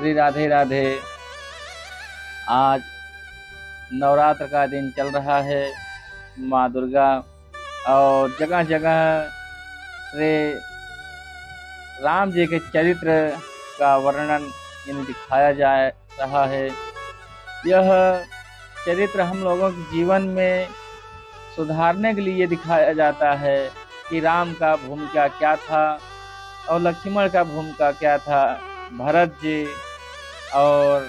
श्री राधे राधे। आज नवरात्र का दिन चल रहा है। माँ दुर्गा और जगह जगह श्री राम जी के चरित्र का वर्णन इन्हें दिखाया जा रहा है। यह चरित्र हम लोगों के जीवन में सुधारने के लिए दिखाया जाता है कि राम का भूमिका क्या था और लक्ष्मण का भूमिका क्या था, भरत जी और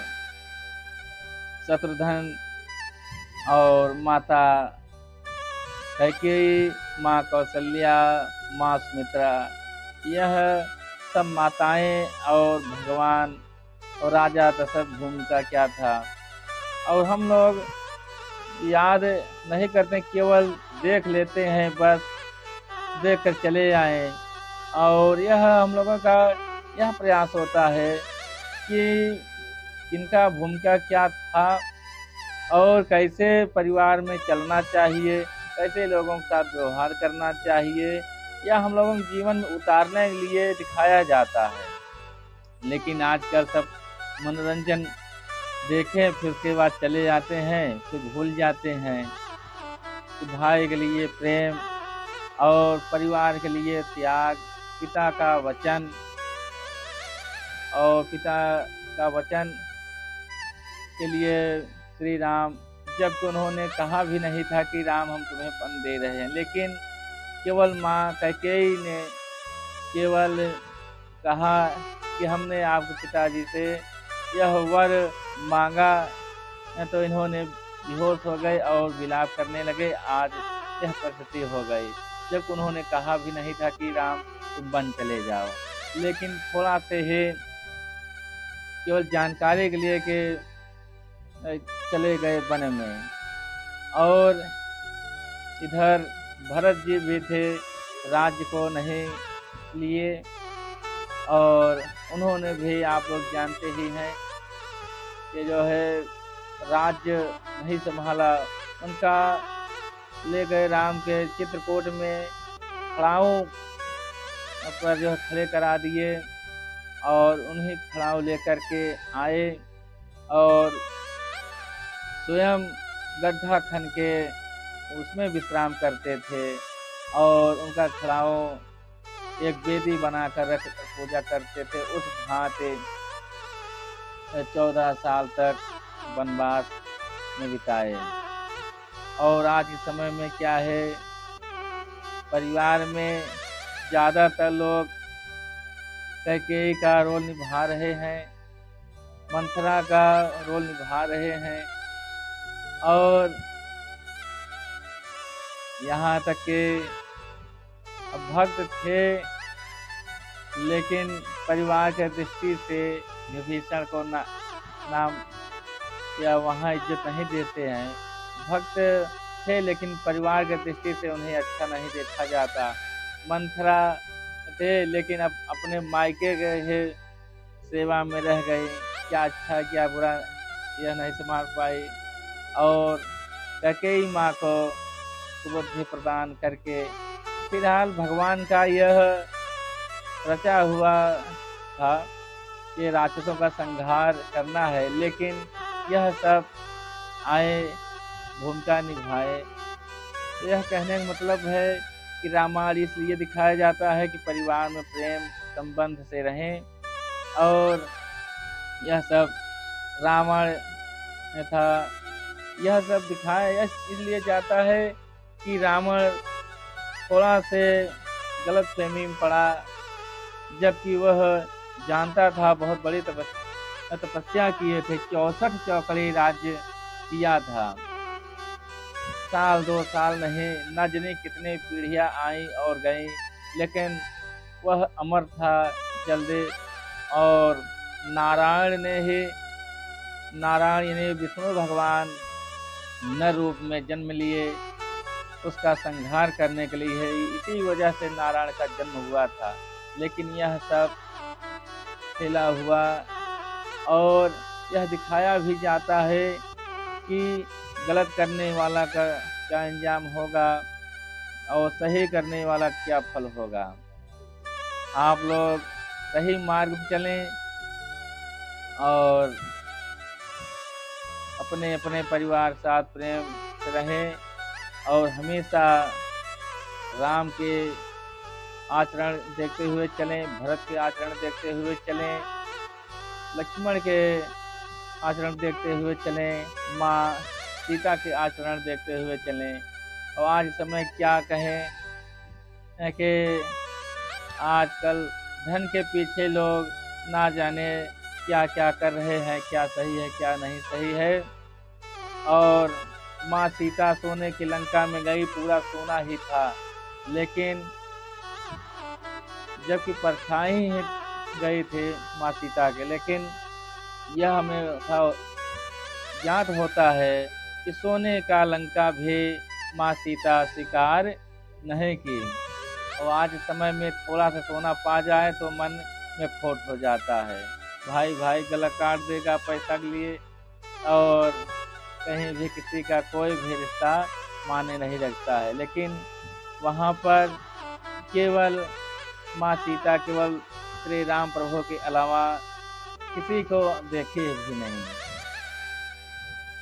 शत्रुघ्न और माता कैकेयी, माँ कौशल्या, माँ सुमित्रा, यह सब माताएं और भगवान और राजा दशरथ भूमिका क्या था। और हम लोग याद नहीं करते, केवल देख लेते हैं, बस देख कर चले आए। और यह हम लोगों का यह प्रयास होता है कि किनका भूमिका क्या था और कैसे परिवार में चलना चाहिए, कैसे लोगों के साथ व्यवहार करना चाहिए, यह हम लोगों के जीवन में उतारने के लिए दिखाया जाता है। लेकिन आजकल सब मनोरंजन देखें, फिर उसके बाद चले जाते हैं, फिर भूल जाते हैं कि भाई के लिए प्रेम और परिवार के लिए त्याग, पिता का वचन और पिता का वचन के लिए श्री राम, जबकि उन्होंने कहा भी नहीं था कि राम हम तुम्हें वन दे रहे हैं, लेकिन केवल माँ कैकेयी ने केवल कहा कि हमने आपके पिताजी से यह वर मांगा, तो इन्होंने बेहोश हो गए और विलाप करने लगे। आज यह परिस्थिति हो गई, जब उन्होंने कहा भी नहीं था कि राम तुम वन चले जाओ, लेकिन थोड़ा से ही केवल जानकारी के लिए कि चले गए वन में। और इधर भरत जी भी थे, राज्य को नहीं लिए और उन्होंने भी, आप लोग जानते ही हैं कि जो है राज्य नहीं संभाला, उनका ले गए राम के चित्रकूट में, खड़ाऊ पर जो खड़े करा दिए और उन्हीं खड़ाऊ लेकर के आए और स्वयं गड्ढा खन के उसमें विश्राम करते थे और उनका खड़ाऊ एक वेदी बनाकर रख पूजा करते थे। उस भांति 14 साल तक वनवास में बिताए। और आज के समय में क्या है, परिवार में ज़्यादातर लोग कैकेयी का रोल निभा रहे हैं, मंथरा का रोल निभा रहे हैं और यहाँ तक कि भक्त थे, लेकिन परिवार के दृष्टि से विभीषण को नाम या वहाँ इज्जत नहीं देते हैं। भक्त थे लेकिन परिवार के दृष्टि से उन्हें अच्छा नहीं देखा जाता। मंथरा थे लेकिन अब अपने मायके के सेवा में रह गई, क्या अच्छा क्या बुरा यह नहीं संभाल पाई और कैकेयी माँ को सुबुद्धि प्रदान करके फिलहाल भगवान का यह रचा हुआ था कि राक्षसों का संहार करना है, लेकिन यह सब आए, भूमिका निभाए। यह कहने का मतलब है कि रामायण इसलिए दिखाया जाता है कि परिवार में प्रेम संबंध से रहें, और यह सब रावण में था। यह सब दिखाया इसलिए जाता है कि रावण थोड़ा से गलतफहमी में पड़ा, जबकि वह जानता था, बहुत बड़ी तपस्या किए थे, 64 चौकड़ी राज्य किया था, साल 2 साल नहीं, न जाने कितने पीढ़ियां आई और गई, लेकिन वह अमर था जल्दी। और नारायण यानी विष्णु भगवान नर रूप में जन्म लिए, उसका संहार करने के लिए, इसी वजह से नारायण का जन्म हुआ था। लेकिन यह सब खेला हुआ और यह दिखाया भी जाता है कि गलत करने वाला का क्या अंजाम होगा और सही करने वाला क्या फल होगा। आप लोग सही मार्ग पर चलें और अपने अपने परिवार के साथ प्रेम से रहें और हमेशा राम के आचरण देखते हुए चलें, भरत के आचरण देखते हुए चलें, लक्ष्मण के आचरण देखते हुए चलें, माँ सीता के आचरण देखते हुए चलें। और आज समय क्या कहें कि आजकल धन के पीछे लोग ना जाने क्या क्या कर रहे हैं, क्या सही है क्या नहीं सही है। और माँ सीता सोने की लंका में गई, पूरा सोना ही था, लेकिन जबकि परछाई ही गई थी माँ सीता के, लेकिन यह हमें ज्ञात होता है कि सोने का लंका भी माँ सीता स्वीकार नहीं की। और आज समय में थोड़ा सा सोना पा जाए तो मन में खोट हो जाता है, भाई भाई गला काट देगा पैसा के लिए, और कहीं भी किसी का कोई भी रिश्ता माने नहीं रखता है। लेकिन वहाँ पर केवल माँ सीता केवल श्री राम प्रभु के अलावा किसी को देखे भी नहीं।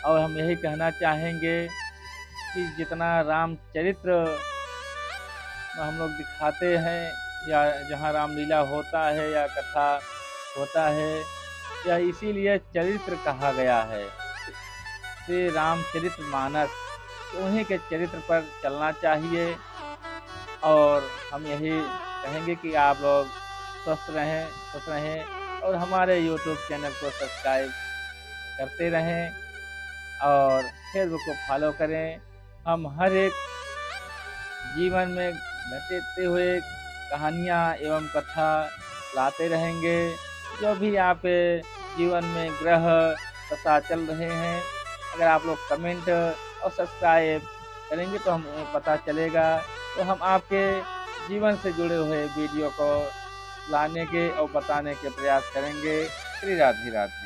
और हम यही कहना चाहेंगे कि जितना रामचरित्र हम लोग दिखाते हैं या जहाँ रामलीला होता है या कथा होता है, या इसीलिए चरित्र कहा गया है, श्री रामचरित्र मानस, तो उन्हीं के चरित्र पर चलना चाहिए। और हम यही कहेंगे कि आप लोग स्वस्थ रहें, खुश रहें और हमारे YouTube चैनल को सब्सक्राइब करते रहें और फेसबुक को फॉलो करें। हम हर एक जीवन में घटते हुए कहानियाँ एवं कथा लाते रहेंगे। जो भी आप जीवन में ग्रह दशा चल रहे हैं, अगर आप लोग कमेंट और सब्सक्राइब करेंगे तो हमें पता चलेगा, तो हम आपके जीवन से जुड़े हुए वीडियो को लाने के और बताने के प्रयास करेंगे। श्री राधे राधे।